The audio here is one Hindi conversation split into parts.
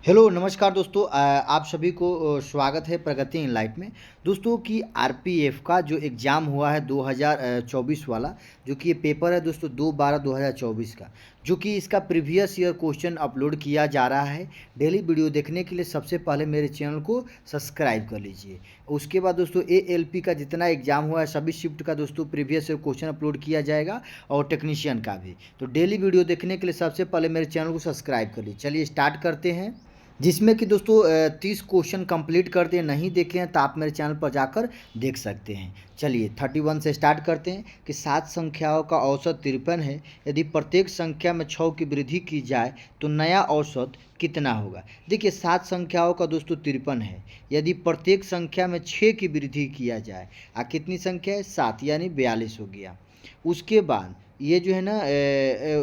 हेलो नमस्कार दोस्तों, आप सभी को स्वागत है प्रगति इन लाइफ में। दोस्तों कि आरपीएफ का जो एग्ज़ाम हुआ है 2024 वाला, जो कि ये पेपर है दोस्तों 2/12/2024 का, जो कि इसका प्रीवियस ईयर क्वेश्चन अपलोड किया जा रहा है। डेली वीडियो देखने के लिए सबसे पहले मेरे चैनल को सब्सक्राइब कर लीजिए। उसके बाद दोस्तों एएलपी का जितना एग्ज़ाम हुआ है सभी शिफ्ट का दोस्तों प्रीवियस ईयर क्वेश्चन अपलोड किया जाएगा, और टेक्नीशियन का भी। तो डेली वीडियो देखने के लिए सबसे पहले मेरे चैनल को सब्सक्राइब कर लीजिए। चलिए स्टार्ट करते हैं, जिसमें कि दोस्तों 30 क्वेश्चन कंप्लीट करते हैं। नहीं देखे हैं तो आप मेरे चैनल पर जाकर देख सकते हैं। चलिए 31 से स्टार्ट करते हैं कि 7 संख्याओं का औसत 53 है। यदि प्रत्येक संख्या में 6 की वृद्धि की जाए तो नया औसत कितना होगा। देखिए 7 संख्याओं का दोस्तों 53 है। यदि प्रत्येक संख्या में 6 की वृद्धि किया जाए, कितनी संख्या है 7, यानी 42 हो गया। उसके बाद ये जो है ना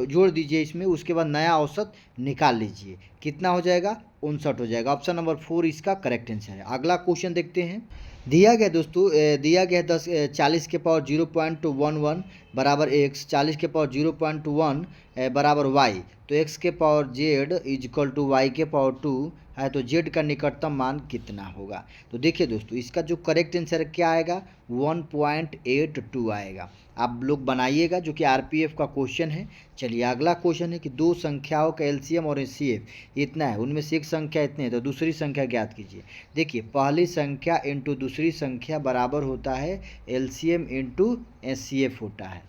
जोड़ दीजिए इसमें, उसके बाद नया औसत निकाल लीजिए, कितना हो जाएगा 59 हो जाएगा। ऑप्शन नंबर 4 इसका करेक्ट आंसर है। अगला क्वेश्चन देखते हैं। दिया गया दोस्तों दिया गया 40 के पावर 0.11 बराबर x, 40 के पावर 0.1 बराबर y। तो x के power z is equal to Y के पावर 2 है, तो z का निकटतम मान कितना होगा। तो देखिए दोस्तों इसका जो करेक्ट आंसर क्या आएगा 1.82 आएगा। आप लोग बनाइएगा, जो कि आरपीएफ का क्वेश्चन है। चलिए अगला क्वेश्चन है कि दो संख्याओं का एलसीएम और एचसीएफ इतना है, उनमें से एक संख्या इतने है, तो दूसरी संख्या ज्ञात कीजिए। देखिए पहली संख्या इंटू दूसरी संख्या बराबर होता है एलसीएम इंटू एचसीएफ होता है।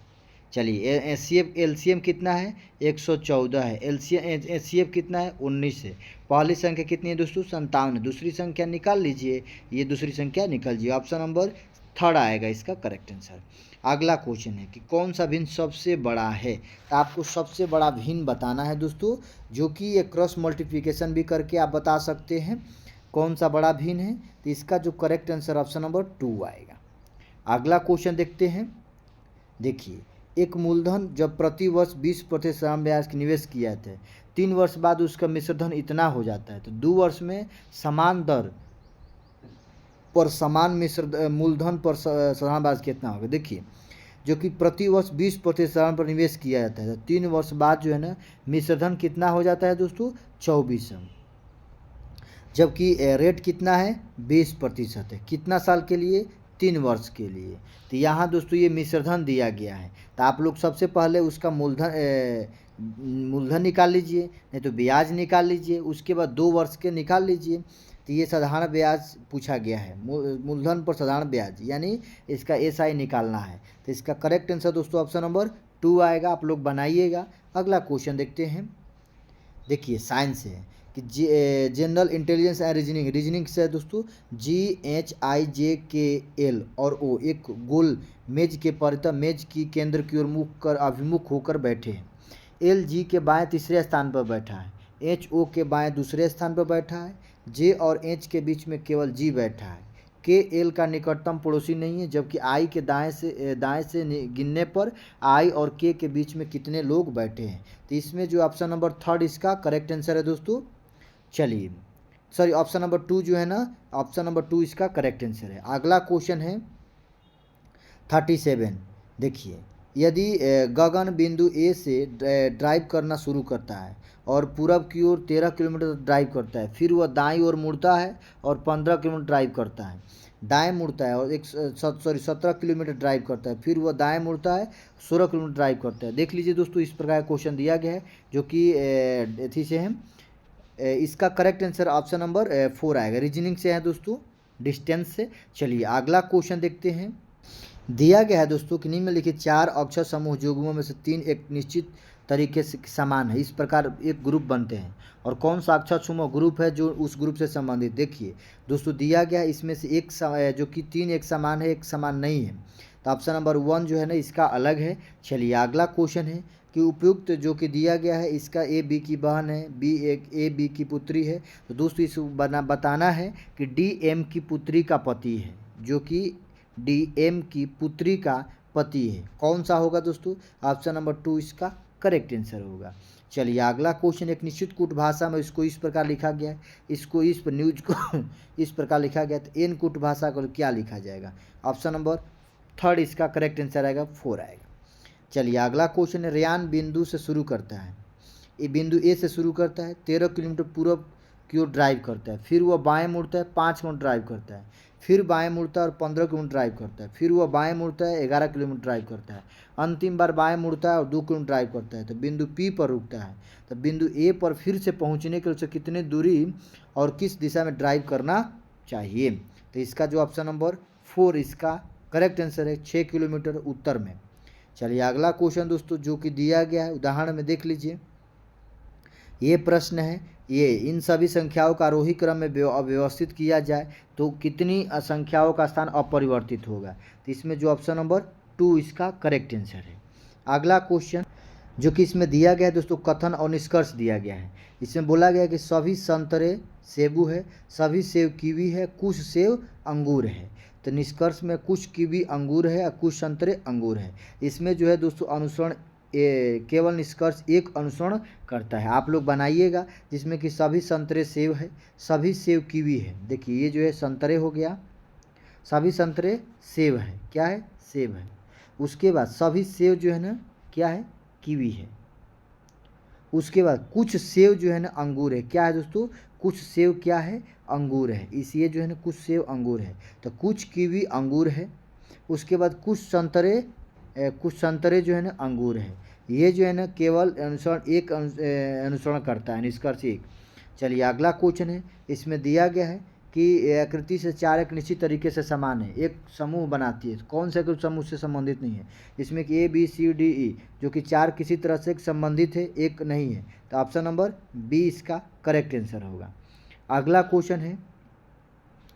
चलिए एलसीएम कितना है 114 है, एचसीएफ कितना है 19 है। पहली संख्या कितनी है दोस्तों 57 है। दूसरी संख्या निकाल लीजिए, ये दूसरी संख्या निकल जाइए। ऑप्शन नंबर 3 आएगा इसका करेक्ट आंसर। अगला क्वेश्चन है कि कौन सा भिन्न सबसे बड़ा है। तो आपको सबसे बड़ा भिन्न बताना है दोस्तों, जो कि ये क्रॉस मल्टीप्लिकेशन भी करके आप बता सकते हैं कौन सा बड़ा भिन्न है। तो इसका जो करेक्ट आंसर ऑप्शन नंबर 2 आएगा। अगला क्वेश्चन देखते हैं। देखिए एक मूलधन जब प्रति वर्ष 20% सामान्य ब्याज की निवेश किया जाता है, 3 वर्ष बाद उसका मिश्रधन इतना हो जाता है, तो 2 वर्ष में समान दर पर समान मिश्र मूलधन पर साधारण ब्याज कितना होगा। देखिए जो कि प्रति वर्ष 20% साधारण पर निवेश किया जाता है, तो 3 वर्ष बाद जो है ना मिश्रधन कितना हो जाता है दोस्तों 24, जबकि रेट कितना है 20% है। कितना साल के लिए 3 वर्ष के लिए। तो यहाँ दोस्तों ये मिश्रधन दिया गया है, तो आप लोग सबसे पहले उसका मूलधन निकाल लीजिए, नहीं तो ब्याज निकाल लीजिए। उसके बाद 2 वर्ष के निकाल लीजिए। तो ये साधारण ब्याज पूछा गया है, मूलधन पर साधारण ब्याज, यानी इसका एसआई निकालना है। तो इसका करेक्ट आंसर दोस्तों ऑप्शन नंबर 2 आएगा। आप लोग बनाइएगा। अगला क्वेश्चन देखते हैं। देखिए साइंस है कि जनरल इंटेलिजेंस एंड रीजनिंग से है दोस्तों। GHIJKL और O एक गोल मेज के परितः मेज की केंद्र की ओर अभिमुख होकर बैठे हैं। LG के बाएं तीसरे स्थान पर बैठा है, HO के बाएं दूसरे स्थान पर बैठा है, J और H के बीच में केवल G बैठा है। KL का निकटतम पड़ोसी नहीं है, जबकि I के दाएं से गिनने पर I और K के बीच में कितने लोग बैठे हैं। तो इसमें जो ऑप्शन नंबर 3 इसका करेक्ट आंसर है दोस्तों। चलिए सॉरी, ऑप्शन नंबर 2 जो है ना, ऑप्शन नंबर 2 इसका करेक्ट आंसर है। अगला क्वेश्चन है 37। देखिए यदि गगन बिंदु ए से ड्राइव करना शुरू करता है और पूरब की ओर 13 किलोमीटर ड्राइव करता है, फिर वह दाईं ओर मुड़ता है और 15 किलोमीटर ड्राइव करता है, दाएं मुड़ता है और 17 किलोमीटर ड्राइव करता है, फिर वह दाएं मुड़ता है 16 किलोमीटर ड्राइव करता है। देख लीजिए दोस्तों, इस प्रकार का क्वेश्चन दिया गया है, जो कि एथी से है। इसका करेक्ट आंसर ऑप्शन नंबर 4 आएगा। रीजनिंग से है दोस्तों, डिस्टेंस से। चलिए अगला क्वेश्चन देखते हैं। दिया गया है दोस्तों कि निम्नलिखित 4 अक्षर समूह युग्मों में से 3 एक निश्चित तरीके से समान है, इस प्रकार एक ग्रुप बनते हैं, और कौन सा अक्षर समूह ग्रुप है जो उस ग्रुप से संबंधित। देखिए दोस्तों दिया गया इसमें से एक जो कि 3 एक समान है, एक समान नहीं है। तो ऑप्शन नंबर 1 जो है ना इसका अलग है। चलिए अगला क्वेश्चन है कि उपयुक्त जो कि दिया गया है, इसका ए बी की बहन है, बी एक ए बी की पुत्री है। तो दोस्तों इस बताना है कि डी एम की पुत्री का पति है, जो कि डीएम की पुत्री का पति है। कौन सा होगा दोस्तों, ऑप्शन नंबर 2 इसका करेक्ट आंसर होगा। चलिए अगला क्वेश्चन एक निश्चित कूट भाषा में इसको इस प्रकार लिखा गया है, इसको इस पर न्यूज को इस प्रकार लिखा गया, तो एन कूट भाषा को क्या लिखा जाएगा। ऑप्शन नंबर 3 इसका करेक्ट आंसर आएगा, 4 आएगा। चलिए अगला क्वेश्चन है रेयान बिंदु से शुरू करता है, ये बिंदु ए से शुरू करता है, 13 किलोमीटर पूर्व की ओर ड्राइव करता है, फिर वह बाएं मुड़ता है 5 किलोमीटर ड्राइव करता है, फिर बाएं मुड़ता है और 15 किलोमीटर ड्राइव करता है, फिर वह बाएं मुड़ता है 11 किलोमीटर ड्राइव करता है, अंतिम बार बाएं मुड़ता है और 2 किलोमीटर ड्राइव करता है, तो बिंदु पी पर रुकता है। तो बिंदु ए पर फिर से पहुंचने के लिए उसे कितनी दूरी और किस दिशा में ड्राइव करना चाहिए? तो इसका जो ऑप्शन नंबर 4 इसका करेक्ट आंसर है, 6 किलोमीटर उत्तर में। चलिए अगला क्वेश्चन दोस्तों जो कि दिया गया है उदाहरण में देख लीजिए। ये प्रश्न है, ये इन सभी संख्याओं का आरोही क्रम में व्यवस्थित किया जाए तो कितनी संख्याओं का स्थान अपरिवर्तित होगा? तो इसमें जो ऑप्शन नंबर 2 इसका करेक्ट आंसर है। अगला क्वेश्चन जो कि इसमें दिया गया है दोस्तों, कथन और निष्कर्ष दिया गया है। इसमें बोला गया है कि सभी संतरे सेबू है, सभी सेब कीवी है, कुछ सेब अंगूर है। तो निष्कर्ष में कुछ कीवी अंगूर है और कुछ संतरे अंगूर है। इसमें जो है दोस्तों अनुसरण केवल निष्कर्ष एक अनुसरण करता है। आप लोग बनाइएगा जिसमें कि सभी संतरे सेब है, सभी सेब कीवी है। देखिए ये जो है संतरे हो गया, सभी संतरे सेब है, क्या है? सेब है। उसके बाद सभी सेब जो है ना क्या है? कीवी है। उसके बाद कुछ सेब जो है ना अंगूर है, क्या है दोस्तों? कुछ सेब क्या है? अंगूर है। इसलिए जो है ना कुछ सेब अंगूर है, तो कुछ कीवी अंगूर है। उसके बाद कुछ संतरे जो है ना अंगूर है। ये जो है ना केवल अनुसरण एक अनुसरण करता है, निष्कर्ष एक। चलिए अगला क्वेश्चन है, इसमें दिया गया है कि आकृति से 4 एक निश्चित तरीके से समान है, एक समूह बनाती है। कौन से समूह से संबंधित नहीं है? इसमें कि ABCDE जो कि 4 किसी तरह से संबंधित है, एक नहीं है। तो ऑप्शन नंबर बी इसका करेक्ट आंसर होगा। अगला क्वेश्चन है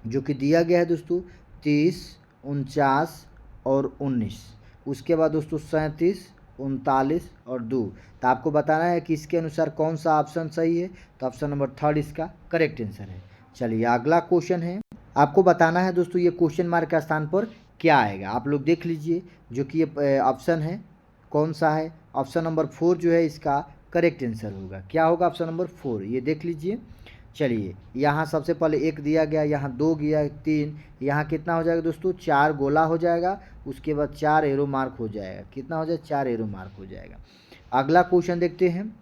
जो कि दिया गया है दोस्तों 30, 49 और 19। उसके बाद दोस्तों 37, 39 और 2। तो आपको बताना है कि इसके अनुसार कौन सा ऑप्शन सही है। तो ऑप्शन नंबर 3 इसका करेक्ट आंसर है। चलिए अगला क्वेश्चन है, आपको बताना है दोस्तों ये क्वेश्चन मार्क के स्थान पर क्या आएगा। आप लोग देख लीजिए जो कि ये ऑप्शन है कौन सा है। ऑप्शन नंबर 4 जो है इसका करेक्ट आंसर होगा। क्या होगा? ऑप्शन नंबर 4, ये देख लीजिए। चलिए यहाँ सबसे पहले 1 दिया गया, यहाँ 2 गया, 3, यहाँ कितना हो जाएगा दोस्तों? 4 गोला हो जाएगा। उसके बाद 4 एरो मार्क हो जाएगा। कितना हो जाएगा? 4 एरो मार्क हो जाएगा। अगला क्वेश्चन देखते हैं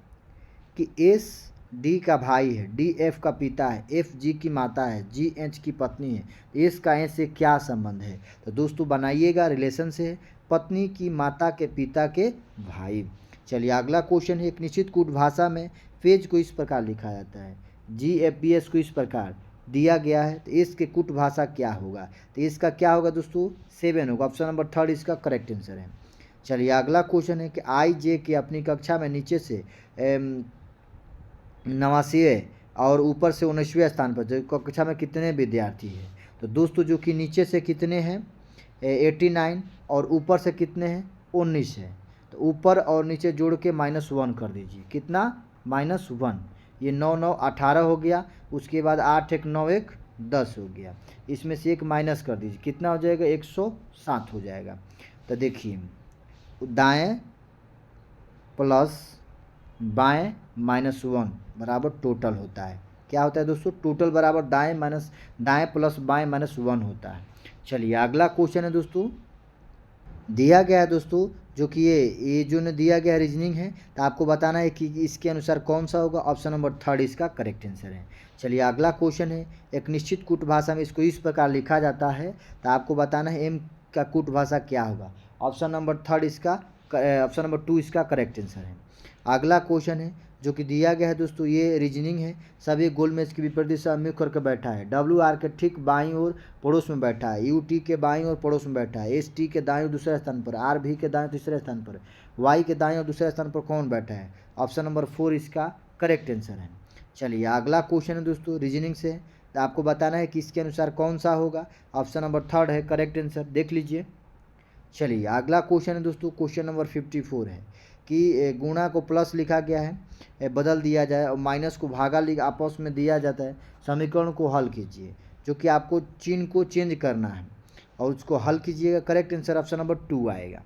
कि एस डी का भाई है, डी एफ का पिता है, एफ जी की माता है, जी एच की पत्नी है, एस का एच से क्या संबंध है? तो दोस्तों बनाइएगा, रिलेशन से है, पत्नी की माता के पिता के भाई। चलिए अगला क्वेश्चन है, एक निश्चित कूट भाषा में पेज को इस प्रकार लिखा जाता है, GFBS को इस प्रकार दिया गया है। तो इसके कुट भाषा क्या होगा? तो इसका क्या होगा दोस्तों? 7 होगा। ऑप्शन नंबर 3 इसका करेक्ट आंसर है। चलिए अगला क्वेश्चन है कि IJ के अपनी कक्षा में नीचे से 89वें और ऊपर से 19वें स्थान पर, जो कक्षा में कितने विद्यार्थी हैं? तो दोस्तों जो कि नीचे से कितने हैं? 89 और ऊपर से कितने हैं? 19 है। तो ऊपर और नीचे जोड़ के -1 कर दीजिए। कितना? -1। ये 9 9 18 हो गया। उसके बाद 8 1 9 1 10 हो गया। इसमें से एक माइनस कर दीजिए, कितना हो जाएगा? 107 हो जाएगा। तो देखिए दाएं प्लस बाएं -1 बराबर टोटल होता है। क्या होता है दोस्तों? टोटल बराबर दाएं प्लस बाएं -1 होता है। चलिए अगला क्वेश्चन है दोस्तों, दिया गया है दोस्तों जो कि ये जो ने दिया गया रीजनिंग है। तो आपको बताना है कि इसके अनुसार कौन सा होगा। ऑप्शन नंबर 3 इसका करेक्ट आंसर है। चलिए अगला क्वेश्चन है, एक निश्चित कूट भाषा में इसको इस प्रकार लिखा जाता है। तो आपको बताना है M का कूट भाषा क्या होगा। ऑप्शन नंबर 3 इसका ऑप्शन नंबर 2 इसका करेक्ट आंसर है। अगला क्वेश्चन है जो कि दिया गया है दोस्तों, ये रीजनिंग है। सभी गोल मेज के विपरीत दिशा में करके बैठा है। WR के ठीक बाईं ओर पड़ोस में बैठा है, UT के बाईं ओर पड़ोस में बैठा है, ST के दाईं ओर दूसरे स्थान पर, RV के दाईं तीसरे स्थान पर, Y के दाईं ओर दूसरे स्थान पर कौन बैठा है? ऑप्शन नंबर 4 इसका करेक्ट आंसर है। चलिए अगला क्वेश्चन है दोस्तों रीजनिंग से। तो आपको बताना है कि इसके अनुसार कौन सा होगा। ऑप्शन नंबर 3 है करेक्ट आंसर, देख लीजिए। चलिए अगला क्वेश्चन है दोस्तों, क्वेश्चन नंबर 54 है कि गुणा को प्लस लिखा गया है, बदल दिया जाए और माइनस को भागा आपस में दिया जाता है। समीकरण को हल कीजिए, जो कि आपको चिन्ह को चेंज करना है और उसको हल कीजिएगा। करेक्ट आंसर ऑप्शन नंबर 2 आएगा।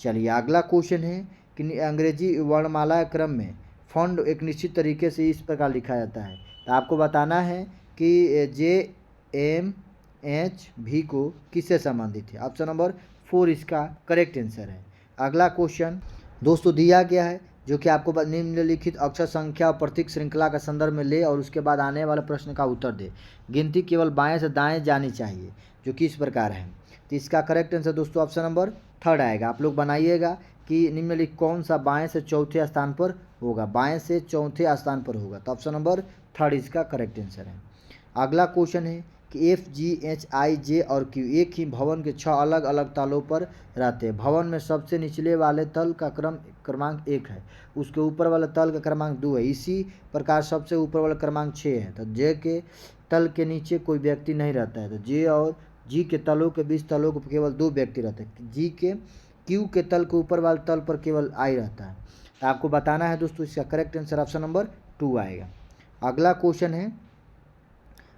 चलिए अगला क्वेश्चन है कि अंग्रेजी वर्णमाला क्रम में फंड एक निश्चित तरीके से इस प्रकार लिखा जाता है। तो आपको बताना है कि JMHV को किससे संबंधित है। ऑप्शन नंबर 4 इसका करेक्ट आंसर है। अगला क्वेश्चन दोस्तों दिया गया है जो कि आपको निम्नलिखित अक्षर संख्या और प्रतीक श्रृंखला का संदर्भ में ले और उसके बाद आने वाले प्रश्न का उत्तर दे। गिनती केवल बाएं से दाएं जानी चाहिए, जो कि इस प्रकार है। तो इसका करेक्ट आंसर दोस्तों ऑप्शन नंबर 3 आएगा। आप लोग बनाइएगा कि निम्नलिखित कौन सा बाएं से चौथे स्थान पर होगा, बाएं से चौथे स्थान पर होगा। तो ऑप्शन नंबर 3 इसका करेक्ट आंसर है। अगला क्वेश्चन है कि F, G, H, I, J और Q एक ही भवन के 6 अलग अलग तलों पर रहते हैं। भवन में सबसे निचले वाले तल का क्रमांक 1 है, उसके ऊपर वाले तल का क्रमांक 2 है। इसी प्रकार सबसे ऊपर वाला क्रमांक 6 है। तो J के तल के नीचे कोई व्यक्ति नहीं रहता है। तो J और G के तलों के बीच तलों को केवल 2 व्यक्ति रहते हैं। G के Q के तल के ऊपर वाले तल पर केवल I रहता है। तो आपको बताना है दोस्तों, इसका करेक्ट आंसर ऑप्शन नंबर 2 आएगा। अगला क्वेश्चन है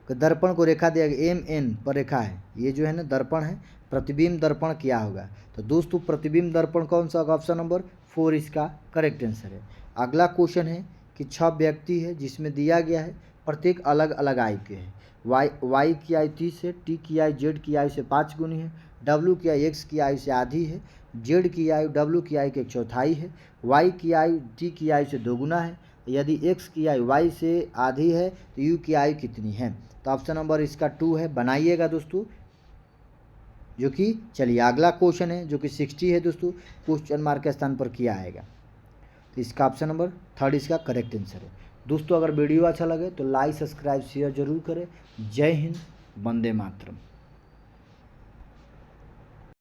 कि दर्पण को रेखा दिया गया MN पर रेखा है, ये जो है ना दर्पण है, प्रतिबिंब दर्पण क्या होगा। तो दोस्तों प्रतिबिंब दर्पण कौन सा होगा, ऑप्शन नंबर 4 इसका करेक्ट आंसर है। अगला क्वेश्चन है कि 6 व्यक्ति है जिसमें दिया गया है प्रत्येक अलग अलग आयु के हैं। Y की आयु 30 है, T की आयु Z की आयु से 5 गुनी है, W की आयु X की आयु से आधी है, Z की आयु W की आयु की 1/4 है, Y की आयु T की आयु से 2 गुना है। यदि X की आयु Y से आधी है तो U की आयु कितनी है। तो ऑप्शन नंबर इसका 2 है, बनाइएगा दोस्तों। जो कि चलिए अगला क्वेश्चन है जो कि 60 है दोस्तों, क्वेश्चन मार्क के स्थान पर किया आएगा। तो इसका ऑप्शन नंबर 3 इसका करेक्ट आंसर है। दोस्तों अगर वीडियो अच्छा लगे तो लाइक सब्सक्राइब शेयर जरूर करें। जय हिंद, वंदे मातरम।